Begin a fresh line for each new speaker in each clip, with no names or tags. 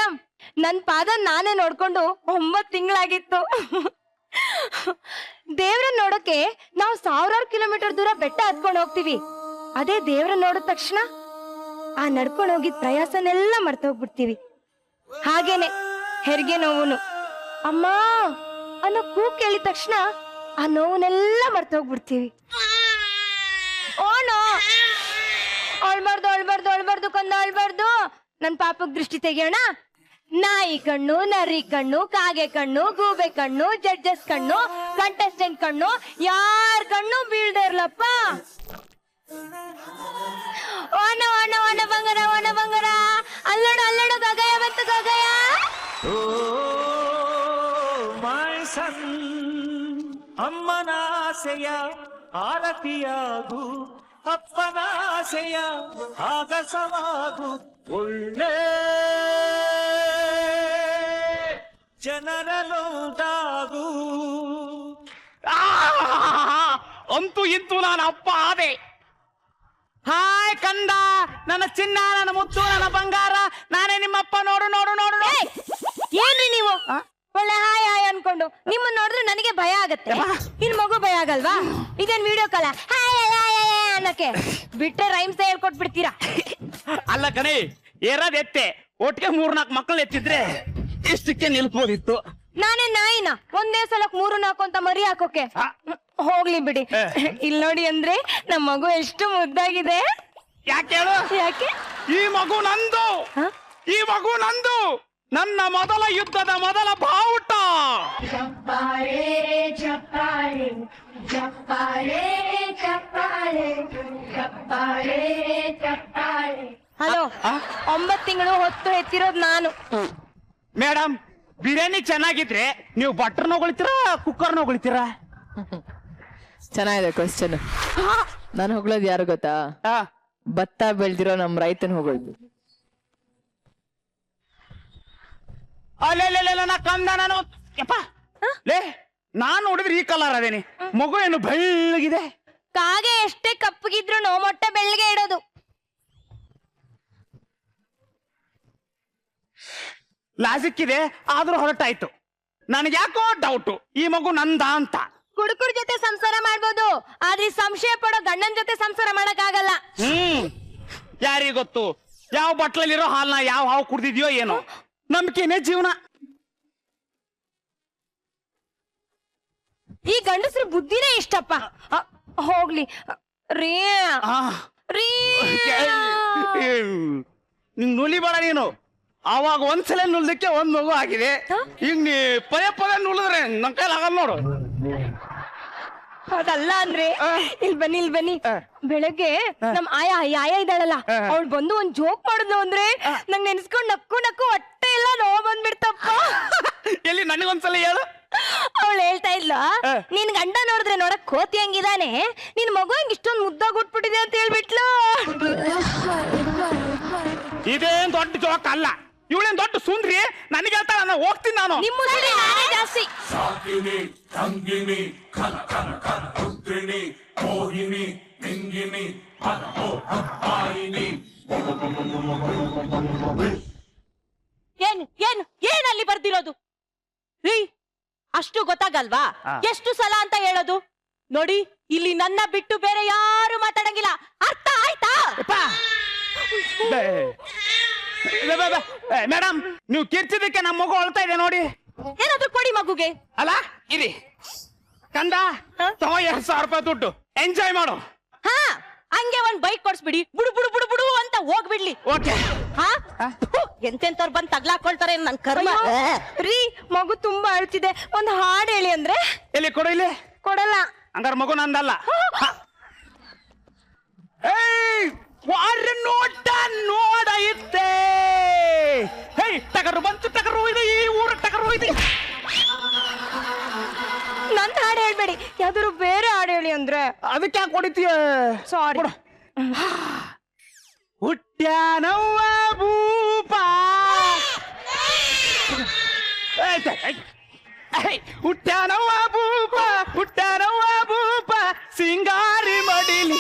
Madam, ನನ್ ಪಾದ ನಾನೇ ನೋಡ್ಕೊಂಡು 9 ತಿಂಗಳಾಗಿತ್ತು. ದೇವ್ರನ್ನ ನೋಡೋಕೆ ನಾವು 1000 ಕಿಲೋಮೀಟರ್ ದೂರ ಬೆಟ್ಟ ಹತ್ಕೊಂಡು ಹೋಗ್ತೀವಿ. ಅದೇ ದೇವ್ರನ್ನ ನೋಡಿದ ತಕ್ಷಣ ಆ ನಡ್ಕೊಂಡು ಹೋಗಿದ್ ಪ್ರಯಾಸನೆಲ್ಲ ಮರ್ತೋಗ್ಬಿಡ್ತೀವಿ. ಹಾಗೇನೆ ಹೆರಿಗೆ ನೋವುನು, ಅಮ್ಮ ಅನ್ನೋ ಕೂಗ್ ಕೇಳಿದ ತಕ್ಷಣ ಆ ನೋವನ್ನೆಲ್ಲ ಮರ್ತೋಗ್ಬಿಡ್ತೀವಿ. ಓನೋ, ಅಳ್ಬಾರ್ದು ಕಂದ, ಅಳ್ಬಾರ್ದು. ನನ್ ಪಾಪಕ್ ದೃಷ್ಟಿ ತೆಗಿಯೋಣ. ನಾಯಿ ಕಣ್ಣು, ನರಿ ಕಣ್ಣು, ಕಾಗೆ ಕಣ್ಣು, ಗೂಬೆ ಕಣ್ಣು, ಜಡ್ಜಸ್ ಕಣ್ಣು, ಕಂಟೆಸ್ಟೆಂಟ್ ಕಣ್ಣು, ಯಾರ ಕಣ್ಣು ಬೀಳ್ದೆ ಇರ್ಲಪ್ಪ. ಓನ ಓನ ಓನ ಬಂಗಾರ, ಓನ ಬಂಗಾರ, ಅಲ್ಲೋಡು ಗಗಯ ಬಂತು, ಗಗಯ.
ಅಮ್ಮನಾಸೆಯ ಆರತಿಯಾಗು, ಅಪ್ಪನಾಸೆಯ ಆಗಸವಾಗು, ಒಳ್ಳೆ ಜನರಲ್ಲೊಂದಾಗು.
ಅಂತೂ ಇಂತೂ ನಾನು ಅಪ್ಪ ಆದೆ. ಹಾಯ್ ಕಂದ, ನನ್ನ ಚಿನ್ನ, ನನ್ನ ಮುತ್ತು, ನನ್ನ ಬಂಗಾರ, ನಾನೇ ನಿಮ್ಮಪ್ಪ. ನೋಡು ನೋಡು ನೋಡು.
ಏನ್ರಿ ನೀವು ಒಳ್ಳೆ ಹಾಯ್ ಹಾಯ್ ಅನ್ಕೊಂಡು ನಿಮ್ಮನ್ನ ನೋಡಿದ್ರೆ ನನಗೆ ಭಯ ಆಗತ್ತೆ. ಇನ್ ಮಗು ಭಯ ಆಗಲ್ವಾ? ಇದೇನ್ ವಿಡಿಯೋ ಕಾಲ ಹಾಯ್ ಹಾಯ್ ಅನ್ನಕ್ಕೆ ಬಿಟ್ರೆ ರೈಮ್ಸ್ ಹೇಳ್ಕೊಟ್ಬಿಡ್ತೀರಾ.
ಅಲ್ಲ ಕಣೆ, ಏರಾದ್ ಎತ್ತೆ ಒಟ್ಟಿಗೆ 3-4 ಮಕ್ಕಳು ಎತ್ತಿದ್ರೆ ಇಷ್ಟಕ್ಕೆ ನಿಲ್ಬೋದಿತ್ತು.
ನಾನೇ ನಾಯಿನ ಒಂದೇ ಸಲಕ್ 3-4 ಅಂತ ಮರಿ ಹಾಕೋಕೆ? ಹೋಗ್ಲಿ ಬಿಡಿ. ಇಲ್ಲಿ ನೋಡಿ ಅಂದ್ರೆ ನಮ್ ಮಗು ಎಷ್ಟು ಮುದ್ದಾಗಿದೆ.
ಯಾಕೆ ಹೇಳು?
ಯಾಕೆ?
ಈ ಮಗು ನಂದು, ಈ ಮಗು ನಂದು. ನನ್ನ ಮೊದಲ ಯುದ್ಧದ ಮೊದಲ ಬಾವುಟ.
ಹಲೋ, 9 ತಿಂಗಳು ಹೊತ್ತು ಎತ್ತಿರೋದು ನಾನು.
ಮೇಡಮ್, ಬಿರಿಯಾನಿ ಚೆನ್ನಾಗಿದ್ರೆ ನೀವು ಬಟರ್ನ ಹೊಗಳಿತೀರಾ, ಕುಕ್ಕರ್ನ ಹೊಗಳಿತೀರಾ?
ಚೆನ್ನಾಗಿದೆ ಕ್ವಶನ್. ನಾನು ಹೊಗಳೋದು ಯಾರು ಗೊತ್ತಾ? ಭತ್ತ ಬೆಳ್ದಿರೋ ನಮ್ ರೈತನ ಹೊಗಳದು.
ಅಲ್ಲೆಲ್ಲ ನಾ ಕಂದ, ನಾನು ಯಪ್ಪ ಲೇ, ನಾನು ನೋಡಿದ್ರೆ ಈ ಕಲರ್ ಅದೇನಿ, ಮಗು ಏನು ಬೆಳ್ಳಗಿದೆ.
ಕಾಗೆ ಎಷ್ಟೇ ಕಪ್ಪಗಿದ್ರು ಮೊಟ್ಟೆ ಬೆಳ್ಳಗೆ ಇಡೋದು.
ಲಾಜಿಕ್ ಇದೆ, ಆದ್ರೂ ಹೊರಟಾಯ್ತು. ನನಗೆ ಯಾಕೋ ಡೌಟು, ಈ ಮಗು ನಂದ ಅಂತ.
ಕುಡುಕರ ಜೊತೆ ಸಂಸಾರ ಮಾಡ್ಬೋದು, ಆದ್ರೆ ಸಂಶಯ ಪಡೋ ಗಂಡನ ಜೊತೆ ಸಂಸಾರ ಮಾಡಕ್ ಆಗಲ್ಲ.
ಯಾರಿಗ ಗೊತ್ತು ಯಾವ ಬಟ್ಲಲ್ಲಿರೋ ಹಾಲ್ನ ಯಾವ ಹಾವು ಕುಡ್ದಿದ್ಯೋ ಏನೋ. ನಂಬಿಕೆನೇ ಜೀವನ.
ಈ ಗಂಡಸ್ರ ಬುದ್ಧಿನೇ ಇಷ್ಟಪ್ಪ. ಹೋಗ್ಲಿ ರೀ ರೀ.
ನಿಂಗ್ ನುಲಿ ಬೇಡ ನೀನು. ಅವಾಗ ಒಂದ್ಸಲ ನುಲ್ದಕ್ಕೆ ಒಂದ್ ಮಗು ಆಗಿದೆ. ಈಗ ನೀ ಪದೇ ನುಳಿದ್ರೆ ನನ್ ಕೈಲಿ ಆಗಲ್ಲ ನೋಡು.
ಅದಲ್ಲ ಅಂದ್ರೆ ಇಲ್ಲಿ ಬನ್ನಿ. ಬೆಳಗ್ಗೆ ನಮ್ ಆಯ ಇದ್ದಾಳಲ್ಲ, ಅವಳು ಬಂದು ಒಂದ್ ಜೋಕ್ ಮಾಡಿದ್ಲು ಅಂದ್ರೆ ನಂಗ್ ನೆನ್ಸ್ಕೊಂಡ್ ನಕ್ಕು ಹೊಟ್ಟೆ ಎಲ್ಲ ನೋವು ಬಂದ್ಬಿಡ್ತಪ್ಪ.
ಎಲ್ಲಿ ನನಗೊಂದ್ಸಲ ಹೇಳು.
ಅವಳು ಹೇಳ್ತಾ ಇದ್ಲ, ನಿನ್ ಗಂಡ ನೋಡಿದ್ರೆ ನೋಡಕ್ ಕೋತಿ ಹಂಗಿದಾನೆ, ನಿನ್ ಮಗು ಹಂಗ ಇಷ್ಟೊಂದ್ ಮುದ್ದಾಗ ಉಟ್ಬಿಟ್ಟಿದೆ ಅಂತ ಹೇಳ್ಬಿಟ್ಲು.
ಇದೇನ್ ದೊಡ್ಡ ಜೋಕ್ ಅಲ್ಲ, ಇವಳೇನ್ ದೊಡ್ಡ ಸುಂದ್ರಿ. ನನಗೆ ಹೇಳ್ತಾಳ, ನಾನು ಹೋಗ್ತೀನಿ. ನಾನು
ನಿಮ್ಮ ನಾನೇ ಜಾಸ್ತಿ.
ಸಾಕಿನಿ ತಂಗಿನಿ ಕನ ಕನ ಕನ ರುದ್ರಿಣಿ ಮೋಹಿನಿ ನಿಂಗಿನಿ
ಏನ್ ಅಲ್ಲಿ ಬರ್ದಿರೋದು ರೀ? ಅಷ್ಟು ಗೊತ್ತಾಗಲ್ವಾ? ಎಷ್ಟು ಸಲ ಅಂತ ಹೇಳೋದು? ನೋಡಿ, ಇಲ್ಲಿ ನನ್ನ ಬಿಟ್ಟು ಬೇರೆ ಯಾರು ಮಾತಾಡಂಗಿಲ್ಲ, ಅರ್ಥ ಆಯ್ತಾ?
ಮೇಡಮ್, ನೀವು ಕಿರ್ಚಿದಕ್ಕೆ ನಮ್ಮ ಮಗು ಅಳ್ತಾ ಇದೆ ನೋಡಿ.
ಏನಾದ್ರೂ ಕೊಡಿ ಮಗುಗೆ.
ಅಲ್ಲ ಇರಿ ಕಂದ, ತಗೋ 2000 ರೂಪಾಯಿ ದುಡ್ಡು, ಎಂಜಾಯ್ ಮಾಡು.
ಹಾ, ಹಂಗೆ ಒಂದ್ ಬೈಕ್ ಕೊಡ್ಸ್ಬಿಡಿ, ಬುಡು ಬುಡು ಬುಡು ಬುಡು ಅಂತ ಹೋಗ್ಬಿಡ್ಲಿ.
ಓಕೆ.
ಎಂತೆಂತವ್ರು ಬಂದ್ ತಗ್ಲಾಕೊಳ್ತಾರೆ ನನ್ ಕರ್ಮ.
ರೀ, ಮಗು ತುಂಬಾ ಅಳ್ತಿದೆ, ಒಂದ್ ಹಾಡ್ ಹೇಳಿ ಅಂದ್ರೆ.
ಎಲ್ಲಿ ಕೊಡು? ಇಲ್ಲಿ
ಕೊಡಲ್ಲ.
ಹಂಗಾರ ಮಗು ನಂದಲ್ಲ. ನೋಟ ನೋಡೈತೆ. ಟಗರು ಬಂತು, ಟಗರು ಇದೆ, ಈ ಊರ ಟಗರು ಇದೆ.
ನನ್ ಹಾಡು ಹೇಳ್ಬೇಡಿ, ಯಾವ್ದಾದ್ರು ಬೇರೆ ಹಾಡು ಹೇಳಿ ಅಂದ್ರೆ.
ಅದಕ್ಕೆ ಯಾಕೆ ಹೊಡಿತೀಯ?
ಸಾರಿ.
ಹುಟ್ಟ್ಯಾನವ್ವ ಭೂಪ, ಹುಟ್ಟ್ಯಾನವ್ವ ಭೂಪ, ಹುಟ್ಟ್ಯಾನವ್ವ ಭೂಪ, ಸಿಂಗಾರಿ ಮಡಿಲಿ.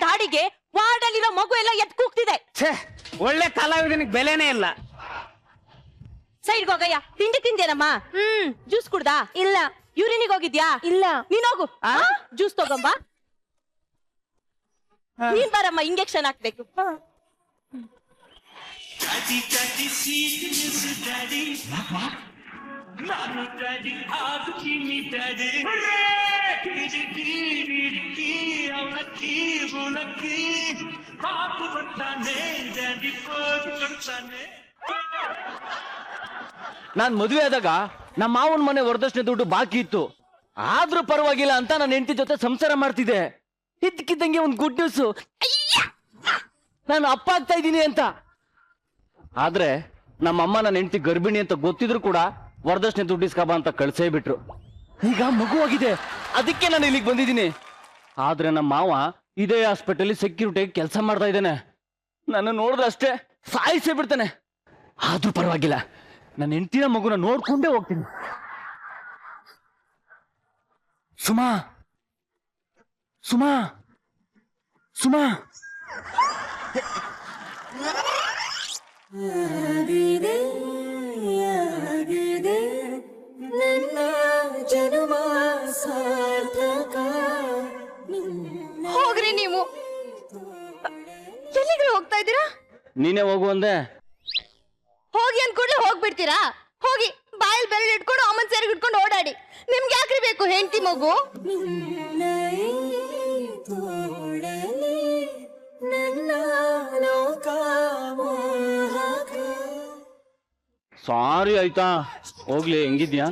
ದಾಡಿಗೆ ವಾರ್ಡಲ್ಲಿರೋ ಮಗು ಎಲ್ಲ ಎತ್ ಕೂಗ್ತಿದೆ.
ಛೇ, ಒಳ್ಳೆ ಕಲಾವಿದನಿಗೆ ಬೆಲೆನೇ ಇಲ್ಲ.
ಸೈಡ್ಗೆ ಹೋಗಯ್ಯ. ತಿಂಡಿ ತಿಂದೇನಮ್ಮ? ಜ್ಯೂಸ್ ಕುಡ್ದಾ?
ಇಲ್ಲ.
ಯೂರಿನಿಗೆ ಹೋಗಿದ್ಯಾ?
ಇಲ್ಲ.
ನೀನ್ ಹೋಗು, ಜ್ಯೂಸ್ ತಗೊಂಬಾ. ನೀನ್ ಬಾರಮ್ಮ, ಇಂಜೆಕ್ಷನ್ ಹಾಕ್ಬೇಕು.
ಡ್ಯಾಡಿ ಡ್ಯಾಡಿ ಸೀರಿಯಸ್ ಡ್ಯಾಡಿ, ನಾನು ಡ್ಯಾಡಿ ಆಗ್ತೀನಿ ಡ್ಯಾಡಿ. ಅವನಕ್ಕಿ ಗುಣಕ್ಕಿ ಪಾಪು ಬರ್ತಾನೆ ಡ್ಯಾಡಿ ಕೋದು ಕೊಡ್ತಾನೆ.
ನಾನ್ ಮದುವೆ ಆದಾಗ ನಮ್ಮ ಮಾವನ ಮನೆ ವರದಕ್ಷಿಣೆ ದುಡ್ಡು ಬಾಕಿ ಇತ್ತು. ಆದ್ರೂ ಪರವಾಗಿಲ್ಲ ಅಂತ ನನ್ನ ಹೆಂಡತಿ ಜೊತೆ ಸಂಸಾರ ಮಾಡ್ತಿದ್ದೆ. ಇದ್ದಕ್ಕಿದ್ದಂಗೆ ಒಂದು ಗುಡ್ ನ್ಯೂಸ್, ನಾನು ಅಪ್ಪ ಆಗ್ತಾ ಇದ್ದೀನಿ ಅಂತ. ಆದ್ರೆ ನಮ್ಮಮ್ಮ ನನ್ನ ಹೆಂಡತಿ ಗರ್ಭಿಣಿ ಅಂತ ಗೊತ್ತಿದ್ರು ಕೂಡ ವರದಕ್ಷಿಣೆ ದುಡ್ಡು ಇಸ್ಕಬಾ ಅಂತ ಕಳ್ಸೇ ಬಿಟ್ರು. ಈಗ ಮಗುವಾಗಿದೆ, ಅದಕ್ಕೆ ನಾನು ಇಲ್ಲಿಗೆ ಬಂದಿದ್ದೀನಿ. ಆದ್ರೆ ನಮ್ಮ ಮಾವ ಇದೇ ಹಾಸ್ಪಿಟಲ್ ಸೆಕ್ಯೂರಿಟಿ ಕೆಲಸ ಮಾಡ್ತಾ ಇದ್ದಾನೆ. ನನ್ನ ನೋಡಿದ್ರೆ ಅಷ್ಟೇ ಸಾಯಿಸೇ ಬಿಡ್ತಾನೆ. ಆದ್ರೂ ಪರವಾಗಿಲ್ಲ, ನನ್ನ ಹೆಂಡತಿನ ಮಗುನ ನೋಡ್ಕೊಂಡೇ ಹೋಗ್ತೀನಿ. ಸುಮಾ ಸುಮಾ ಸುಮಾ
ಹೋಗ್ರಿ ನೀವು. ಎಲ್ಲಿಗೆ ಹೋಗ್ತಾ ಇದ್ದೀರಾ?
ನೀನೇ ಹೋಗು ಅಂದೆ.
ಹೋಗಿ ಅಂದ್ ಕೂಡ್ಲೆ ಹೋಗ್ಬಿಡ್ತೀರಾ? ಹೋಗಿ ಬಾಯಲ್ಲಿ ಬೆರಳು ಇಟ್ಕೊಂಡು ಅಮ್ಮನ್ ಸೇರಿಗೆ ಇಟ್ಕೊಂಡು ಓಡಾಡಿ. ನಿಮ್ಗೆ ಯಾಕ್ರಿ ಬೇಕು ಹೆಂಡತಿ ಮಗು?
ಸಾರಿ ಆಯ್ತಾ, ಹೋಗ್ಲಿ. ಹೆಂಗಿದ್ಯಾ?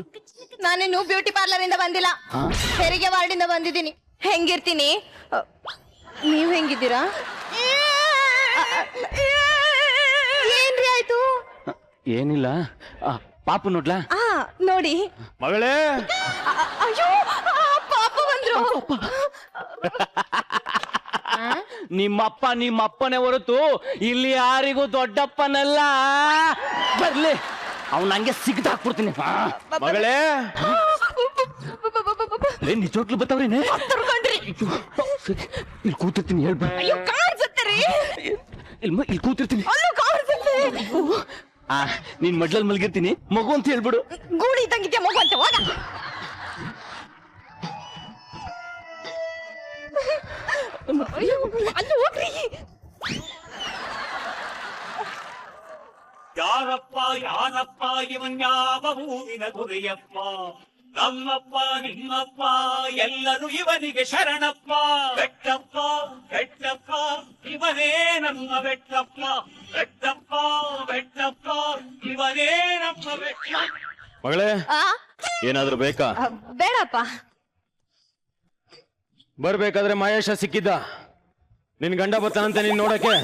ನಾನೇನು ಬ್ಯೂಟಿ ಪಾರ್ಲರ್ ಇಂದ ಬಂದಿಲ್ಲ, ಹೆರಿಗೆ ವಾರ್ಡ್ ಇಂದ ಬಂದಿದ್ದೀನಿ. ಹೆಂಗಿರ್ತೀನಿ? ನೀವ್ ಹೆಂಗಿದ್ದೀರಾ? ಏನ್ರಿ ಆಯ್ತು?
ಏನಿಲ್ಲ, ಪಾಪು ನೋಡ್ಲಾ?
ನೋಡಿ.
ಮಗಳೇ,
ಅಯ್ಯೋ, ಪಾಪ ಬಂದ್ರು.
ನಿಮ್ಮಪ್ಪನೇ ಹೊರತು ಇಲ್ಲಿ ಯಾರಿಗೂ ದೊಡ್ಡಪ್ಪನಲ್ಲ. ಬರ್ಲಿ, ಅವ್ನ ಹಂಗೆ ಸಿಗ್ದಾಕ್ಬಿಡ್ತೀನಿ. ಮಗಳೇ, ನಿಜೋಟ್ಲು ಬತ್ತವ್ರೇನೆ. ಇಲ್ಲಿ ಕೂತಿರ್ತೀನಿ, ಹೇಳ್ಬ.
ಅಯ್ಯೋ, ಕಾಣಿಸುತ್ತೆ.
ಇಲ್ಲಿ ಕೂತಿರ್ತೀನಿ.
ಕಾಣಿಸುತ್ತೆ.
ನೀನ್ ಮಡ್ಲಲ್ಲಿ ಮಲ್ಗಿರ್ತೀನಿ, ಮಗು ಅಂತ ಹೇಳ್ಬಿಡು.
ಗೂಳಿ ತಂಗಿದ್ಯಾ ಮಗು ಅಂತ ಹೋಗ. ಅಲ್ಲಿ ಹೋಗ್ರಿ.
ಯಾರಪ್ಪ ಯಾರಪ್ಪ ಇವನ್ ಯಾವ ಊರಿನ ಗುರಿಯಪ್ಪ? ನಮ್ಮಪ್ಪ ನಿಮ್ಮಪ್ಪ ಎಲ್ಲರೂ ಇವನಿಗೆ ಶರಣಪ್ಪ. ಬೆಟ್ಟಪ್ಪ ಬೆಟ್ಟಪ್ಪ ಇವನೇ ನಮ್ಮ ಬೆಟ್ಟಪ್ಪ. ಬೆಟ್ಟಪ್ಪ ಬೆಟ್ಟಪ್ಪ ಇವನೇ ನಮ್ಮ ಬೆಟ್ಟ.
ಮಗಳೇ, ಏನಾದ್ರೂ ಬೇಕಾ?
ಬೇಡಪ್ಪ.
ಬರ್ಬೇಕಾದ್ರೆ ಮಹೇಶ ಸಿಕ್ಕಿದ್ದ. ನಿನ್ ಗಂಡ ಬರ್ತಾನಂತೆ ನೀನ್ ನೋಡಕ್ಕೆ.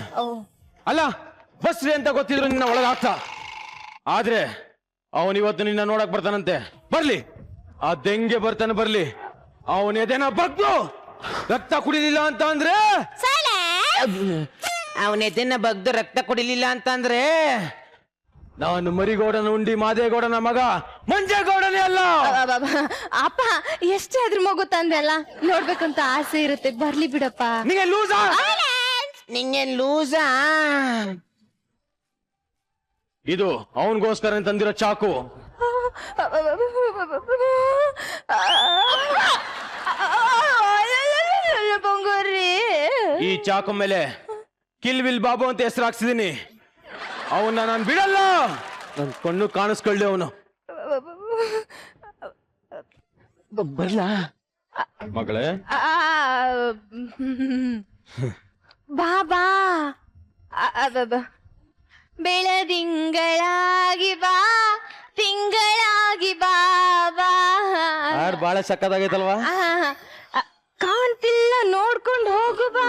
ಅಲ್ಲ, ಬಸ್ರಿ ಅಂತ ಗೊತ್ತಿದ್ರು ನಿನ್ನ ಒಳಗ ಆಗ್ತಾ. ಆದ್ರೆ ಅವನಿವತ್ತು ನಿನ್ನ ನೋಡಕ್ ಬರ್ತಾನಂತೆ. ಬರ್ಲಿ, ಆ ದೆಂಗೆ ಬರ್ತಾನೆ, ಬರ್ಲಿ. ಅವನ ಎದೆನ ಬಗ್ದು ರಕ್ತ ಕುಡಿಲಿಲ್ಲ ಅಂತ ಅಂದ್ರೆ, ಅವನ ಎದೆನ ಬಗ್ದು ರಕ್ತ ಕುಡಿಲಿಲ್ಲ ಅಂತ ಅಂದ್ರೆ ನಾನು ಮರಿಗೌಡನ ಉಂಡಿ ಮಾದೇಗೌಡನ ಮಗ ಮಂಜೇಗೌಡನೇ ಅಲ್ಲ.
ಅಪ್ಪ, ಎಷ್ಟೇ ಆದ್ರೂ ಮಗು ತಂದೆ ಅಲ್ಲ, ನೋಡ್ಬೇಕಂತ ಆಸೆ ಇರುತ್ತೆ. ಬರ್ಲಿ ಬಿಡಪ್ಪ.
ನಿಂಗೆ ಲೂಸಾ? ನಿಂಗೆ ಲೂಸಾ? ಇದು ಅವನಿಗೋಸ್ಕರ ತಂದಿರೋ ಚಾಕು.
ಬಂಗಾರಿ,
ಈ ಚಾಕು ಮೇಲೆ ಕಿಲ್ವಿಲ್ ಬಾಬು ಅಂತ ಹೆಸರು ಹಾಕ್ಸಿದೀನಿ. ಅವನ್ನ ನಾನು ಬಿಡಲ್ಲ. ನನ್ ಕಣ್ಣು ಕಾಣಿಸ್ಕೊಳ್ಳಿ ಅವನು. ಬರ್ಲಾ ಮಗಳೇ?
ಬಾಬಾ, ಬೆಳದಿಂಗಳಾಗಿ ಬಾ, ತಿಂಗಳಾಗಿ ಬಾಬಾ.
ಹಾಡ್ ಬಾಳ ಸಕ್ಕದಾಗೈತಲ್ವಾ?
ಕಾಣ್ತಿಲ್ಲ ನೋಡ್ಕೊಂಡು ಹೋಗು ಬಾ,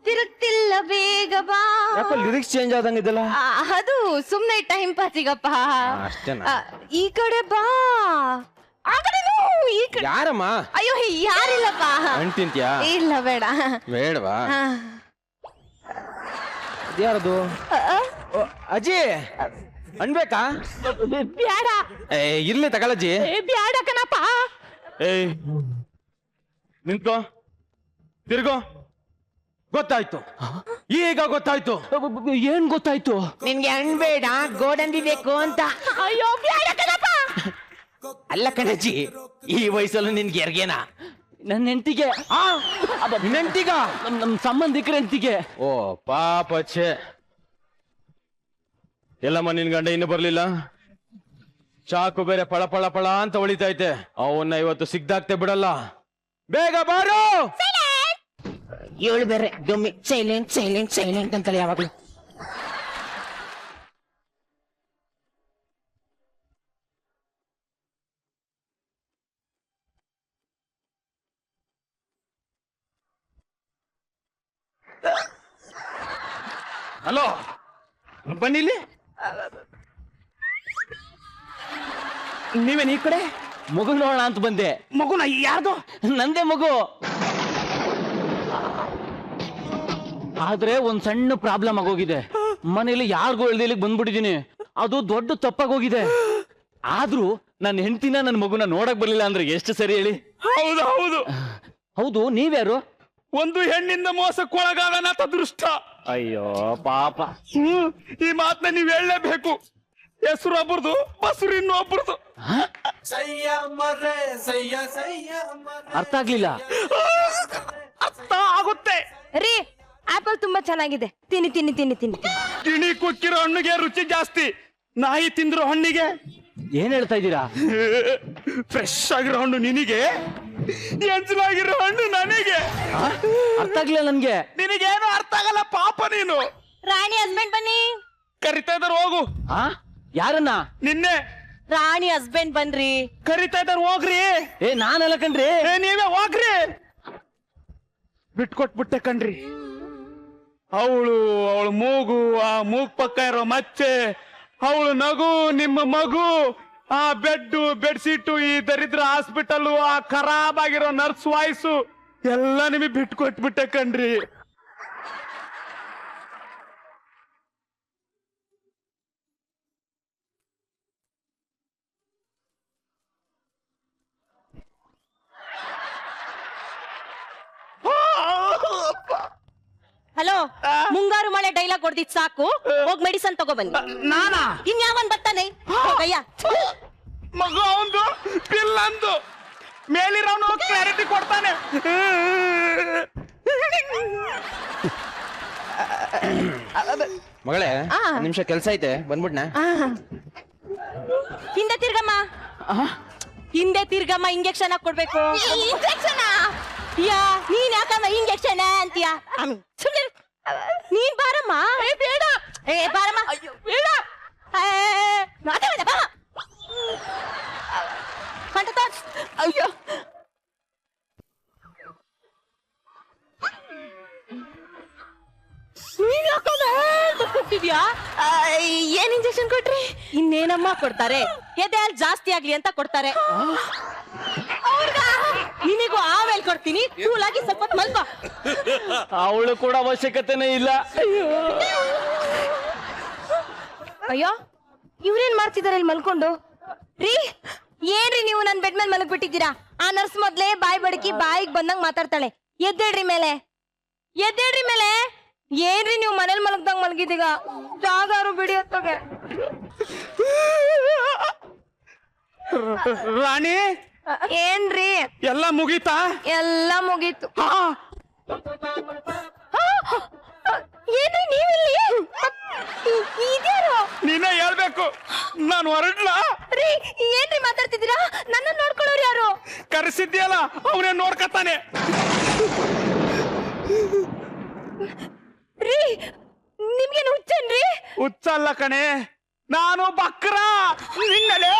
ತಿರುಗ್ತಿಲ್ಲ ಬೇಗ ಬಾ.
ಯಾಕೋ ಲಿರಿಕ್ಸ್ ಚೇಂಜ್ ಆದಂಗಿದಲ್ಲ?
ಅದು ಸುಮ್ನೆ ಟೈಮ್ ಪಾಸಿಗಪ್ಪ.
ಅಷ್ಟೇನಾ?
ಈ ಕಡೆ ಬಾ, ಆ ಕಡೆನೂ, ಈ ಕಡೆ.
ಯಾರಮ್ಮ?
ಅಯ್ಯೋ, ಯಾರಿಲ್ಲಪ್ಪ.
ಅಂಟಿಂತ್ಯಾ?
ಇಲ್ಲ, ಬೇಡ.
ಬೇಡವಾ? ಯಾರದು? ಅಜ್ಜಿ, ಅನ್ಬೇಕಾ?
ಬ್ಯಾಡ.
ಇರ್ಲಿ ತಗೊಳಜ್ಜಿ.
ಬ್ಯಾಡ ಕಣಪ್ಪ.
ನಿಂತ್ಕೋ, ತಿರ್ಗೋ. ಗೊತ್ತಾಯ್ತು, ಈಗ ಗೊತ್ತಾಯ್ತು. ಏನ್ ಗೊತ್ತಾಯ್ತು?
ನಿನ್ಗೆ ಅನ್ಬೇಡ, ಗೋಡಂಬಿ ಬೇಕು ಅಂತ.
ಅಯ್ಯೋ ಬೇಡ ಕಣಪ್ಪ.
ಅಲ್ಲ ಕಣಜ್ಜಿ, ಈ ವಯಸ್ಸಲ್ಲೂ ನಿನ್ಗೆ ಎರ್ಗೇನ?
ನನ್ನ ಹೆಂಡತಿಗೆ. ಹೆಂಡತಿಗ? ನಮ್ ಸಂಬಂಧಿಕರ ಹೆಂಡತಿಗೆ. ಓ ಪಾಪಚ್ಚೆ. ಎಲ್ಲಮ್ಮ ನಿನ್ ಗಂಡ ಇನ್ನು ಬರ್ಲಿಲ್ಲ? ಚಾಕು ಬೇರೆ ಪಳ ಪಳ ಪಳ ಅಂತ ಹೊಳಿತೈತೆ. ಅವನ್ನ ಇವತ್ತು ಸಿಗ್ದಾಗ್ತೆ ಬಿಡಲ್ಲ. ಬೇಗ ಬಾರು.
ಇವಳು ಬೇರೆ ಡೊಮ್ಮಿ, ಸೈಲೆಂಟ್ ಸೈಲೆಂಟ್ ಸೈಲೆಂಟ್ ಅಂತಲೇ ಯಾವಾಗ್ಲೂ.
ಹಲೋ, ಬನ್ನಿಲ್ಲಿ.
ನೀವೇನ್ ಈ ಕಡೆ?
ಮಗು ನೋಡೋಣ ಅಂತ ಬಂದೆ.
ಮಗುನ ಯಾರ್ದು?
ನಂದೇ ಮಗು. ಆದ್ರೆ ಒಂದ್ ಸಣ್ಣ ಪ್ರಾಬ್ಲಮ್ ಆಗೋಗಿದೆ. ಮನೇಲಿ ಯಾರಿಗೂ ಹೇಳ್ದೆ ಇಲ್ಲಿಗೆ ಬಂದ್ಬಿಟ್ಟಿದೀನಿ. ಅದು ದೊಡ್ಡ ತಪ್ಪಾಗೋಗಿದೆ. ಆದ್ರೂ ನನ್ನ ಹೆಂಡತಿನ ನನ್ನ ಮಗುನ ನೋಡಕ್ ಬರ್ಲಿಲ್ಲ ಅಂದ್ರೆ ಎಷ್ಟು ಸರಿ ಹೇಳಿ?
ಹೌದು ಹೌದು
ಹೌದು, ನೀವ್ಯಾರು?
ಒಂದು ಹೆಣ್ಣಿಂದ ಮೋಸಕ್ಕೊಳಗಾಗನ ಅದೃಷ್ಟ.
ಅಯ್ಯೋ ಪಾಪ.
ಈ ಮಾತನ್ನ ನೀವ್ ಹೇಳಲೇಬೇಕು. ಹೆಸರು ಒಬ್ಬರದು, ಬಸರು ಇನ್ನೊಬ್ಬರದು.
ಅರ್ಥ ಆಗ್ಲಿಲ್ಲ.
ಅರ್ಥ ಆಗುತ್ತೆ.
ರೀ, ಆಪಲ್ ತುಂಬಾ ಚೆನ್ನಾಗಿದೆ, ತಿನ್ನಿ ತಿನ್ನಿ ತಿನ್ನಿ ತಿನ್ನಿ.
ಗಿಣಿ ಕುಕ್ಕಿರೋ ಹಣ್ಣಿಗೆ ರುಚಿ ಜಾಸ್ತಿ, ನಾಯಿ ತಿಂದಿರೋ ಹಣ್ಣಿಗೆ.
ಏನ್ ಹೇಳ್ತಾ ಇದ್ದೀರಾ?
ಫ್ರೆಶ್ ಆಗಿರೋ ಹಣ್ಣು ನಿನಗೆ, ಎಂಚಲಾಗಿರೋ ಹಣ್ಣು ನನಗೆ.
ಅರ್ಥ ಆಗ್ಲಿಲ್ಲ ನನ್ಗೆ.
ನಿನಗೇನು ಅರ್ಥ ಆಗಲ್ಲ ಪಾಪ. ನೀನು
ರಾಣಿ ಹಸ್ಬೆಂಡ್ ಬನ್ನಿ.
ಕರಿತಾ ಇದಾರೆ, ಹೋಗು.
ಯಾರನ್ನ?
ನಿನ್ನೆ
ರಾಣಿ ಹಸ್ಬೆಂಡ್ ಬನ್ರಿ.
ಕರಿತಾ ಇದಾರೆ, ಹೋಗ್ರಿ.
ಏ ನಾನಲ್ಲ ಕಣ್ರಿ.
ನೀವೇ ಹೋಗ್ರಿ. ಬಿಟ್ಕೊಟ್ಬಿಟ್ಟೆ ಕಣ್ರಿ. ಅವಳು ಮೂಗು, ಆ ಮೂಗ್ ಪಕ್ಕ ಇರೋ ಮಚ್ಚೆ, ಅವಳು ನಗು, ನಿಮ್ಮ ಮಗು, ಆ ಬೆಡ್ಶೀಟು, ಈ ದರಿದ್ರ ಹಾಸ್ಪಿಟಲ್, ಆ ಖರಾಬ್ ಆಗಿರೋ ನರ್ಸ್ ವಾಯ್ಸು ಎಲ್ಲ ನಿಮಗೆ ಬಿಟ್ಕೊಟ್ಬಿಟ್ಟೆ ಕಣ್ರಿ.
ಹಲೋ, ಮುಂಗಾರು ಮಳೆ ಡೈಲಾಗ್ ಹೊಡೆದಿದ್ ಸಾಕು, ಹೋಗ್ ಮೆಡಿಸನ್ ತಗೋಬನ್ನಿ.
ನಾನಾ?
ಇನ್ಯಾವನ್ ಬರ್ತಾನೆ? ಹೋಗಯ್ಯ.
ಮಗು ಅವಂದು, ಪಿಲ್ ಅಂದು, ಮೇಲಿರೋನು ಕ್ಲಾರಿಟಿ ಕೊಡ್ತಾನೆ.
ಮಗಳೇ, ನಿಮಿಷ ಕೆಲ್ಸ ಐತೆ, ಬಂದ್ಬಿಡ್ನಾ?
ಹಿಂದೆ ತಿರ್ಗಮ್ಮ, ಹಿಂದೆ ತಿರ್ಗಮ್ಮ. ಇಂಜೆಕ್ಷನ್ ಕೊಡ್ಬೇಕು. ಇಂಜೆಕ್ಷನ್? ಯಾ, ನೀನ್ ಯಾಕಮ್ಮ ಇಂಜೆಕ್ಷನ್ ಅಂತೀಯ? ನೀನ್ ಬಾರಮ್ಮ. ಬೇಡ. ಬಾರಮ್ಮ. ಬೇಡ. ಅಯ್ಯೋ, ಏನ್ ಇಂಜೆಕ್ಷನ್ ಕೊಟ್ರಿ? ಇನ್ನೇನಮ್ಮ ಕೊಡ್ತಾರೆ, ಎದೆ ಹಾಲ್ ಜಾಸ್ತಿ ಆಗ್ಲಿ ಅಂತ ಕೊಡ್ತಾರೆ. ನಿನಗೂ ಆಮೇಲೆ ಕೊಡ್ತೀನಿ, ಕೂಲಾಗಿ ಸ್ವಲ್ಪ ಹೊತ್ತು ಮಲ್ಕೋ.
ಅವಳು ಕೂಡ ಅವಶ್ಯಕತೆನೇ ಇಲ್ಲ.
ಅಯ್ಯೋ, ಇವ್ರೇನ್ ಮಾಡ್ತಿದಾರೆ ಇಲ್ಲಿ ಮಲ್ಕೊಂಡು? ರೀ, ಏನ್ರಿ ನೀವು ನನ್ ಬೆಡ್ ಮೇಲೆ ಮಲಗ್ ಬಿಟ್ಟಿದ್ದೀರಾ? ಆ ನರ್ಸ್ ಮೊದ್ಲೇ ಬಾಯಿ ಬಡಕಿ ಬಾಯಿಗೆ ಬಂದಂಗ್ ಮಾತಾಡ್ತಾಳೆ. ಎದ್ದೇಳ್ರಿ ಮೇಲೆ, ಎದ್ದೇಳ್ರಿ ಮೇಲೆ. ಏನ್ರಿ ನೀವು ಮನೇಲಿ ಮಲಗ್ದಂಗ್ ಮಲಗಿದೀಗ? ಜಾಗಾರು ಬಿಡಿ ಹೊತ್ತೋಗೆ.
ರಾಣಿ,
ಏನ್ರಿ?
ಎಲ್ಲ ಮುಗೀತಾ?
ಎಲ್ಲ ಮುಗೀತು. ಏನ್ರಿ ನೀವಿಲ್ಲಿ? ಇದ್ಯಾರು?
ನೀನೇ ಹೇಳ್ಬೇಕು, ನಾನು ಹೊರಡ್ಲಾ?
ರೀ, ಏನ್ರಿ ಮಾತಾಡ್ತಿದ್ದೀರಾ? ನನ್ನ ನೋಡ್ಕೊಳ್ಳೋರು ಯಾರು?
ಕರೆಸಿದ್ಯಲ್ಲ, ಅವನೇ ನೋಡ್ಕತಾನೆ.
ರೀ, ನಿಮ್ಗೇನು ಹುಚ್ಚೇನ್ರಿ?
ಹುಚ್ಚಲ್ಲ ಕಣೆ, ನಾನು ಬಕ್ರ. ನಿನ್ನಲೇ